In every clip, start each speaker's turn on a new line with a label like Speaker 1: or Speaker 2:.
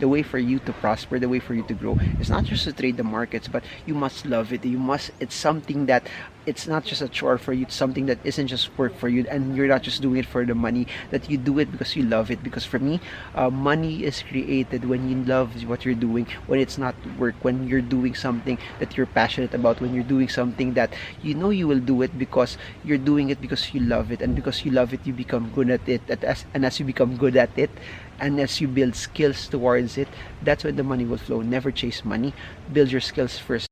Speaker 1: the way for you to prosper, the way for you to grow is not just to trade the markets, but you must love it. It's something that it's not just a chore for you, it's something that isn't just work for you, and you're not just doing it for the money, that you do it because you love it. Because for me, money is created when you love what you're doing, when it's not work, when you're doing something that you're passionate about, when you're doing something that you know you will do it because you're doing it because you love it, and because you love it, you become good at it. And as you become good at it, and as you build skills towards it, that's when the money will flow. Never chase money, build your skills first.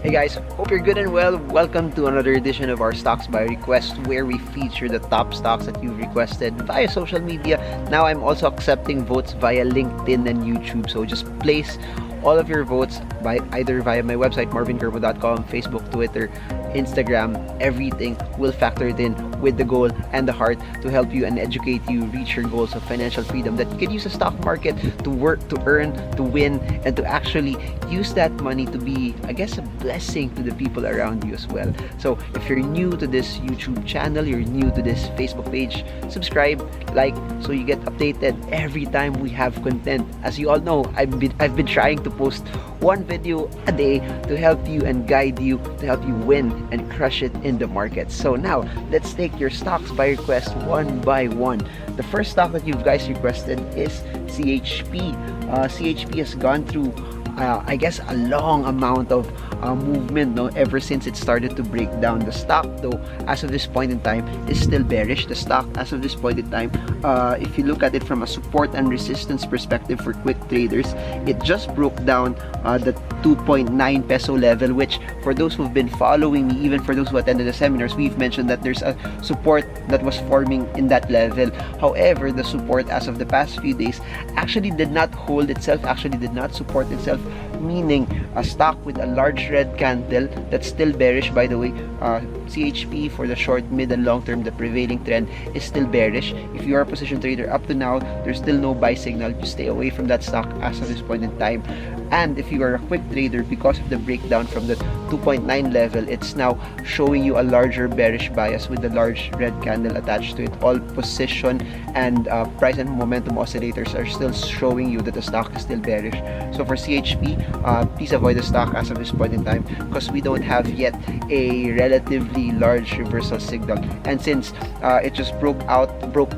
Speaker 1: Hey guys, hope you're good and well. Welcome to another edition of our Stocks by Request, where we feature the top stocks that you've requested via social media. Now I'm also accepting votes via LinkedIn and YouTube, so just place all of your votes by either via my website marvinkermo.com, Facebook, Twitter, Instagram. Everything will factor it in with the goal and the heart to help you and educate you reach your goals of financial freedom, that you can use the stock market to work, to earn, to win, and to actually use that money to be, I guess, a blessing to the people around you as well. So if you're new to this YouTube channel, you're new to this Facebook page, subscribe, like, so you get updated every time we have content. As you all know, I've been trying to post one video a day to help you and guide you, to help you win and crush it in the market. So now let's take your stocks by request one by one. The first stock that you guys requested is CHP. CHP has gone through I guess a long amount of movement, no, ever since it started to break down. The stock, though, as of this point in time, is still bearish. The stock, as of this point in time, if you look at it from a support and resistance perspective for quick traders, it just broke down the 2.9 peso level, which for those who've been following me, even for those who attended the seminars, we've mentioned that there's a support that was forming in that level. However, the support as of the past few days actually did not hold itself, actually did not support itself, meaning a stock with a large red candle that's still bearish. By the way, CHP for the short, mid, and long term, the prevailing trend is still bearish. If you are a position trader up to now, there's still no buy signal. You stay away from that stock as of this point in time. And if you are a quick trader, because of the breakdown from the 2.9 level, it's now showing you a larger bearish bias with the large red candle attached to it. All position and price and momentum oscillators are still showing you that the stock is still bearish. So for CHP, please avoid the stock as of this point in time, because we don't have yet a relatively large reversal signal. And since it just broke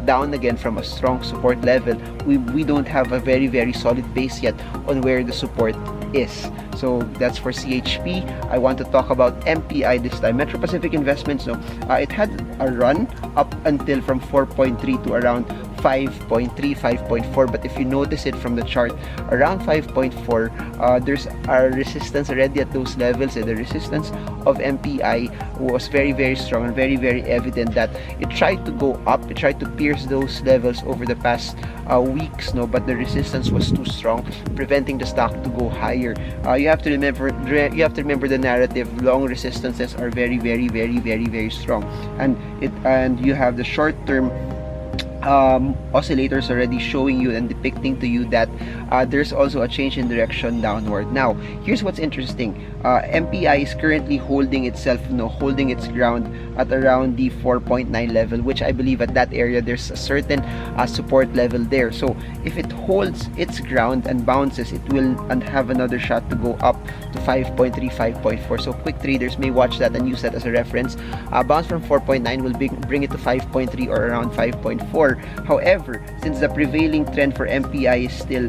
Speaker 1: down again from a strong support level, we don't have a very solid base yet on where the support is. So that's for CHP. I want to talk about MPI this time, Metro Pacific Investments. No, it had a run up until from 4.3 to around 5.3, 5.4, but if you notice it from the chart, around 5.4, there's a resistance already at those levels. And the resistance of MPI was very strong and very evident that it tried to go up, it tried to pierce those levels over the past weeks, no, but the resistance was too strong, preventing the stock to go higher. You have to remember the narrative. Long resistances are very strong, and you have the short term oscillators already showing you and depicting to you that there's also a change in direction downward. Now, here's what's interesting. MPI is currently holding itself, holding its ground at around the 4.9 level, which I believe at that area there's a certain support level there. So if it holds its ground and bounces, it will have another shot to go up to 5.3, 5.4. So quick traders may watch that and use that as a reference. Bounce from 4.9 will bring it to 5.3 or around 5.4. However, since the prevailing trend for MPI is still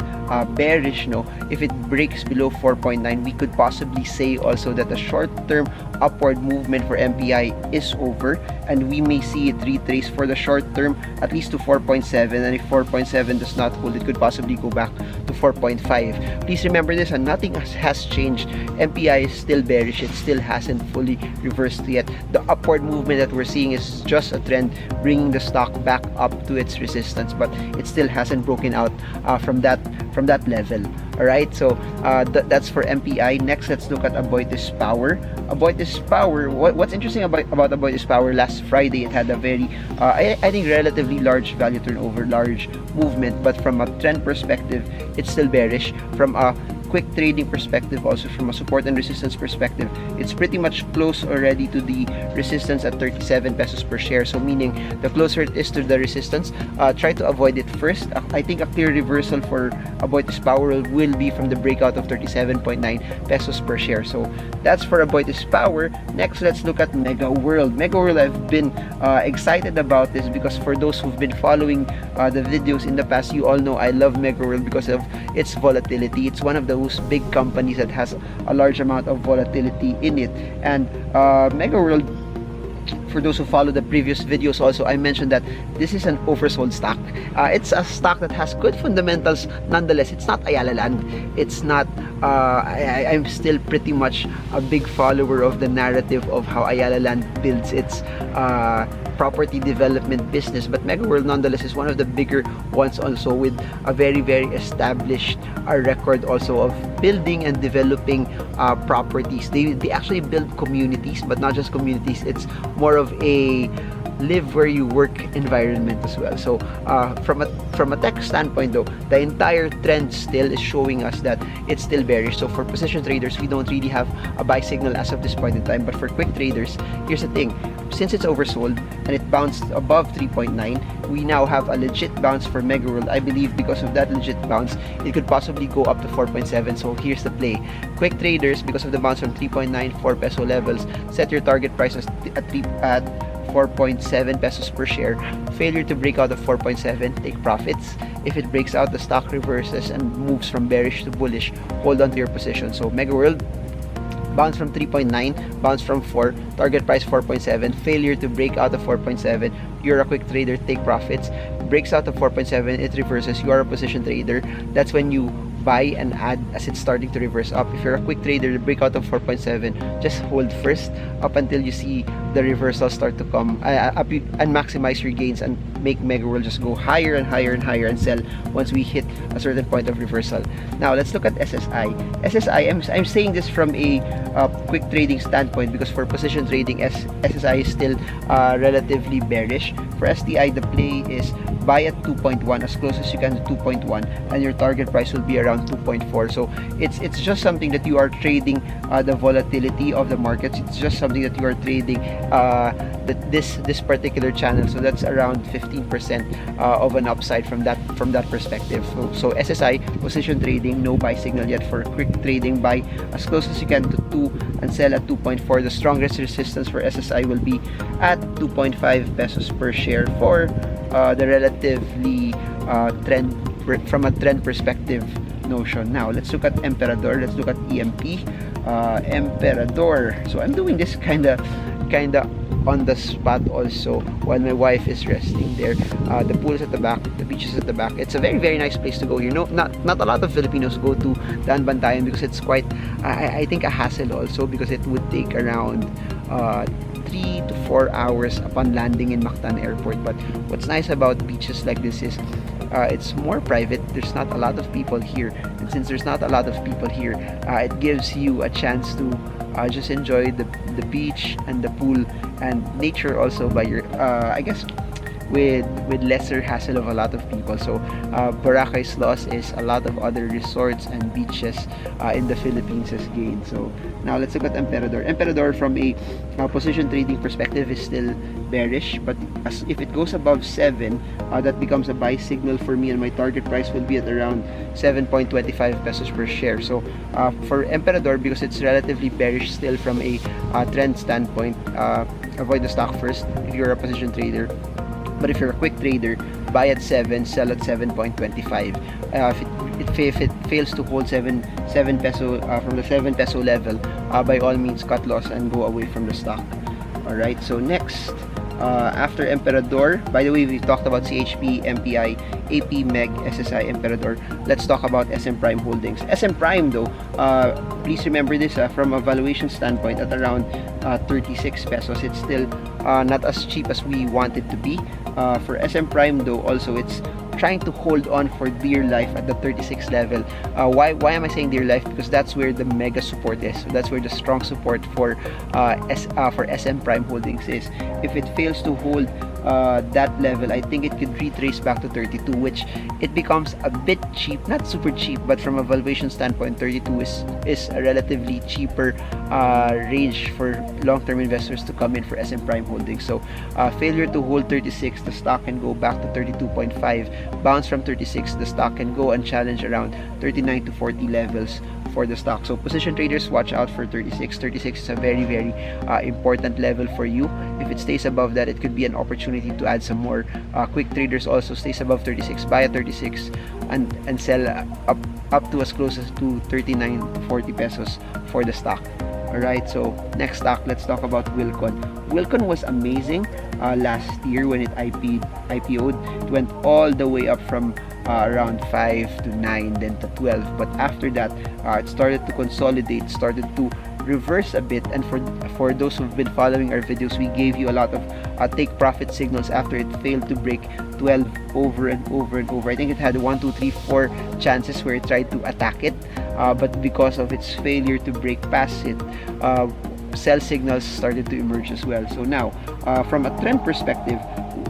Speaker 1: bearish, if it breaks below 4.9, we could possibly say also that the short-term upward movement for MPI is over, and we may see it retrace for the short term at least to 4.7, and if 4.7 does not hold, it could possibly go back to 4.5. Please remember this, and nothing has changed. MPI is still bearish. It still hasn't fully reversed yet. The upward movement that we're seeing is just a trend bringing the stock back up to to its resistance, but it still hasn't broken out from that level. All right, so that's for MPI. Next, let's look at Aboitiz Power. Aboitiz Power, what's interesting about Aboitiz Power, last Friday it had a very I think relatively large value turnover, large movement, but from a trend perspective it's still bearish. From a quick trading perspective, also from a support and resistance perspective, it's pretty much close already to the resistance at 37 pesos per share. So meaning the closer it is to the resistance, try to avoid it first. I think a clear reversal for Aboitiz Power will be from the breakout of 37.9 pesos per share. So that's for Aboitiz Power. Next, let's look at Megaworld. Megaworld, I've been excited about this because for those who've been following the videos in the past, you all know I love Megaworld because of its volatility. It's one of those big companies that has a large amount of volatility in it. And Megaworld, for those who follow the previous videos also, I mentioned that this is an oversold stock. It's a stock that has good fundamentals. Nonetheless, it's not Ayala Land. It's not I'm still pretty much a big follower of the narrative of how Ayala Land builds its property development business, but Megaworld nonetheless is one of the bigger ones, also with a very established record also of building and developing properties. They actually build communities, but not just communities. It's more of a live where you work environment as well. So from a tech standpoint though, the entire trend still is showing us that it's still bearish. So for position traders, we don't really have a buy signal as of this point in time, but for quick traders, here's the thing: since it's oversold and it bounced above 3.9, we now have a legit bounce for Megaworld. I believe because of that legit bounce, it could possibly go up to 4.7. So here's the play: quick traders, because of the bounce from 3.9, 4 peso levels, set your target price at 4.7 pesos per share. Failure to break out of 4.7, take profits. If it breaks out, the stock reverses and moves from bearish to bullish, hold on to your position. So Megaworld, bounce from 3.9, bounce from 4, target price 4.7, failure to break out of 4.7, you're a quick trader, take profits. Breaks out of 4.7, it reverses, you are a position trader. That's when you buy and add as it's starting to reverse up. If you're a quick trader, the breakout of 4.7, just hold first up until you see the reversal start to come up and maximize your gains and make Megaworld just go higher and higher and higher and sell once we hit a certain point of reversal. Now let's look at SSI. SSI, I'm saying this from a quick trading standpoint because for position trading, SSI is still relatively bearish. For STI, the play is buy at 2.1, as close as you can to 2.1, and your target price will be around 2.4. So it's just something that you are trading the volatility of the markets. It's just something that you are trading this particular channel. So that's around 15% of an upside from that perspective. So SSI, position trading, no buy signal yet. For quick trading, buy as close as you can to 2 and sell at 2.4. The strongest resistance for SSI will be at 2.5 pesos per share for the relatively trend, from a trend perspective notion. Now let's look at Emperador. Let's look at EMP. Emperador. So I'm doing this kinda on the spot also while my wife is resting there. The pool is at the back, the beach is at the back. It's a very nice place to go. You know, not a lot of Filipinos go to Daan Bantayan because it's quite I think a hassle also, because it would take around 3 to 4 hours upon landing in Mactan Airport. But what's nice about beaches like this is it's more private. There's not a lot of people here, and since there's not a lot of people here, it gives you a chance to just enjoy the beach and the pool and nature also by your I guess with lesser hassle of a lot of people. So Boracay's loss is a lot of other resorts and beaches in the Philippines has gained. So now let's look at Emperador. Emperador from a position trading perspective is still bearish, but if it goes above 7, that becomes a buy signal for me, and my target price will be at around 7.25 pesos per share. So for Emperador, because it's relatively bearish still from a trend standpoint, avoid the stock first if you're a position trader. But if you're a quick trader, buy at 7, sell at 7.25. If it fails to hold 7 peso from the 7 peso level, by all means cut loss and go away from the stock. Alright, so next, after Emperador, by the way, we talked about CHP, MPI, AP, Meg, SSI, Emperador. Let's talk about SM Prime Holdings. SM Prime though, please remember this, from a valuation standpoint, at around 36 pesos. It's still not as cheap as we want it to be. For SM Prime though, also it's trying to hold on for dear life at the 36 level. Why am I saying dear life? Because that's where the mega support is. So that's where the strong support for SM Prime Holdings is. If it fails to hold that level, I think it could retrace back to 32, which it becomes a bit cheap, not super cheap, but from a valuation standpoint, 32 is a relatively cheaper range for long-term investors to come in for SM Prime Holdings. So failure to hold 36, the stock can go back to 32.5. Bounce from 36, the stock can go and challenge around 39 to 40 levels for the stock. So position traders, watch out for 36. 36 is a very important level for you. If it stays above that, it could be an opportunity to add some more. Quick traders also stays above 36, buy at 36 and sell up to as close as to 39 to 40 pesos for the stock. Alright, so next stock, let's talk about Wilcon. Wilcon was amazing last year when it IPO'd. It went all the way up from around 5 to 9, then to 12. But after that, it started to consolidate, started to reverse a bit. And for those who've been following our videos, we gave you a lot of take profit signals after it failed to break 12 over and over and over. I think it had 1, 2, 3, 4 chances where it tried to attack it, but because of its failure to break past it, sell signals started to emerge as well. So now, from a trend perspective,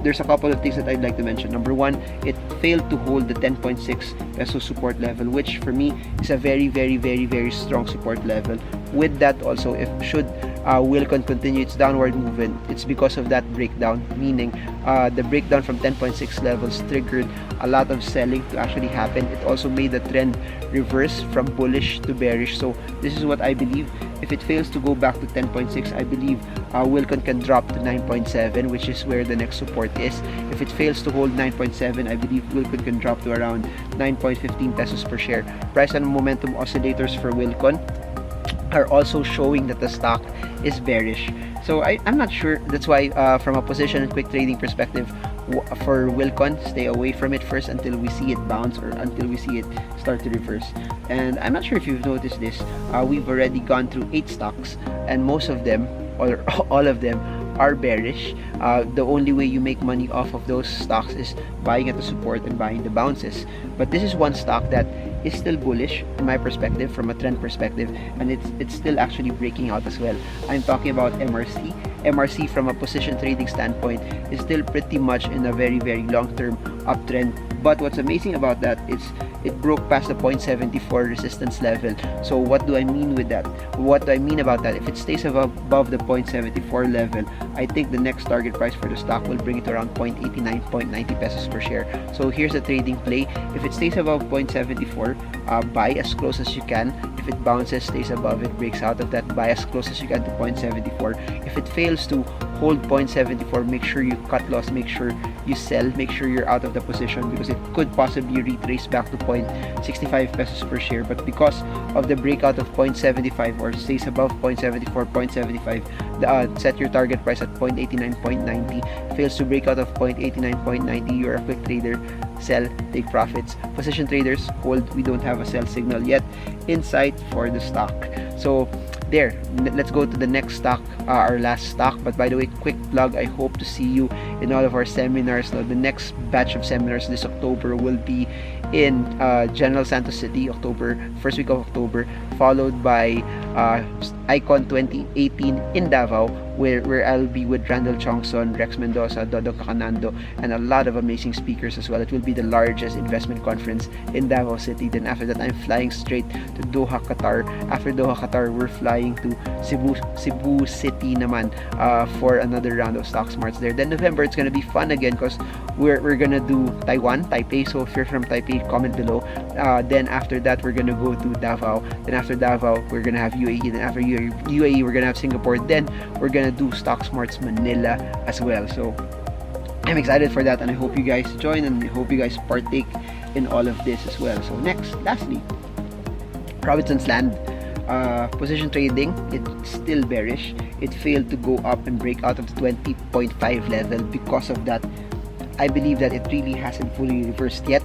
Speaker 1: there's a couple of things that I'd like to mention. Number one, it failed to hold the 10.6 peso support level, which for me is a very strong support level. With that also, if should Wilcon continue its downward movement, it's because of that breakdown, meaning the breakdown from 10.6 levels triggered a lot of selling to actually happen. It also made the trend reverse from bullish to bearish. So this is what I believe. If it fails to go back to 10.6, I believe Wilcon can drop to 9.7, which is where the next support is. If it fails to hold 9.7, I believe Wilcon can drop to around 9.15 pesos per share. Price and momentum oscillators for Wilcon are also showing that the stock is bearish. So I'm not sure. That's why from a position and quick trading perspective, for Wilcon, stay away from it first until we see it bounce or until we see it start to reverse. And I'm not sure if you've noticed this, we've already gone through 8 stocks and most of them, or all of them, are bearish. The only way you make money off of those stocks is buying at the support and buying the bounces. But this is one stock that is still bullish in my perspective, from a trend perspective, and it's still actually breaking out as well. I'm talking about MRC. MRC from a position trading standpoint is still pretty much in a very long-term uptrend. But what's amazing about that is it broke past the 0.74 resistance level. So what do I mean with that? What do I mean about that? If it stays above the 0.74 level, I think the next target price for the stock will bring it around 0.89, 0.90 pesos per share. So here's the trading play. If it stays above 0.74, buy as close as you can. If it bounces, stays above it, breaks out of that, buy as close as you can to 0.74. If it fails to hold 0.74, make sure you cut loss, make sure you sell, make sure you're out of the position, because it could possibly retrace back to 0.65 pesos per share. But because of the breakout of 0.75 or stays above 0.74, 0.75, set your target price at 0.89, 0.90. Fails to break out of 0.89, 0.90, you're a quick trader, sell, take profits. Position traders, hold. We don't have a sell signal yet in sight for the stock. So there, let's go to the next stock, our last stock. But by the way, quick plug, I hope to see you in all of our seminars. Now, the next batch of seminars this October will be in General Santos City, first week of October, followed by Icon 2018 in Davao, where I'll be with Randall Chongson, Rex Mendoza, Dodo Cacanando, and a lot of amazing speakers as well. It will be the largest investment conference in Davao City. Then after that, I'm flying straight to Doha, Qatar. After Doha, Qatar, we're flying to Cebu City naman for another round of Stock Smarts there. Then November, it's gonna be fun again because we're gonna do Taipei. So if you're from Taipei, comment below. Then after that, we're gonna go to Davao. Then after Davao, we're gonna have UAE. Then after UAE, we're gonna have Singapore. Then we're gonna do Stock Smarts Manila as well. So I'm excited for that, and I hope you guys join, and I hope you guys partake in all of this as well. So lastly, Robinson's Land. Position trading, it's still bearish. It failed to go up and break out of the 20.5 level. Because of that, I believe that it really hasn't fully reversed yet.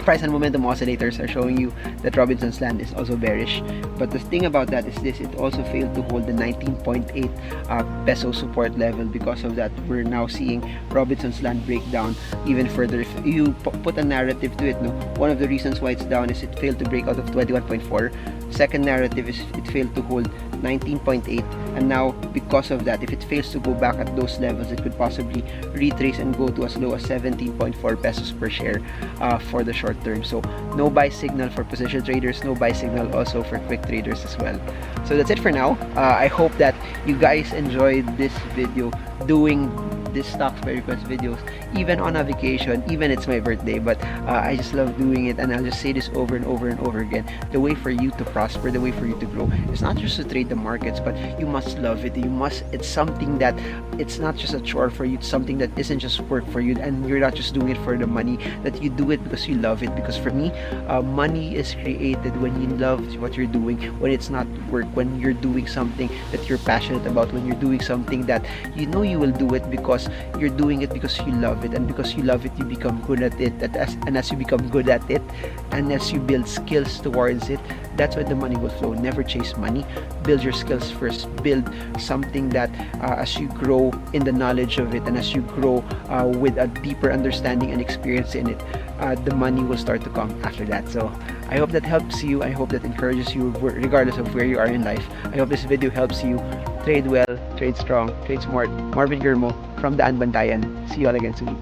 Speaker 1: price and momentum oscillators are showing you that Robinson's Land is also bearish. But the thing about that is this: it also failed to hold the 19.8 peso support level. Because of that, we're now seeing Robinson's Land break down even further. If you put a narrative to it, no, one of the reasons why it's down is it failed to break out of 21.4. Second narrative is it failed to hold 19.8, and now because of that, if it fails to go back at those levels, it could possibly retrace and go to as low as 17.4 pesos per share for the short term. So no buy signal for position traders, no buy signal also for quick traders as well. So that's it for now. I hope that you guys enjoyed this video, doing this stocks by request videos even on a vacation, even it's my birthday. But I just love doing it, and I'll just say this over and over and over again: the way for you to prosper, the way for you to grow is not just to trade the markets, but you must love it. It's something that it's not just a chore for you, it's something that isn't just work for you, and you're not just doing it for the money, that you do it because you love it. Because for me, money is created when you love what you're doing, when it's not work, when you're doing something that you're passionate about, when you're doing something that you know you will do it because you're doing it because you love it, and because you love it, you become good at it. And as you become good at it, and as you build skills towards it, that's when the money will flow. Never chase money. Build your skills first. Build something that as you grow in the knowledge of it, and as you grow with a deeper understanding and experience in it, the money will start to come after that. So I hope that helps you. I hope that encourages you regardless of where you are in life. I hope this video helps you trade well, trade strong, trade smart. Marvin Germo from the Anbantayan. See you all again soon.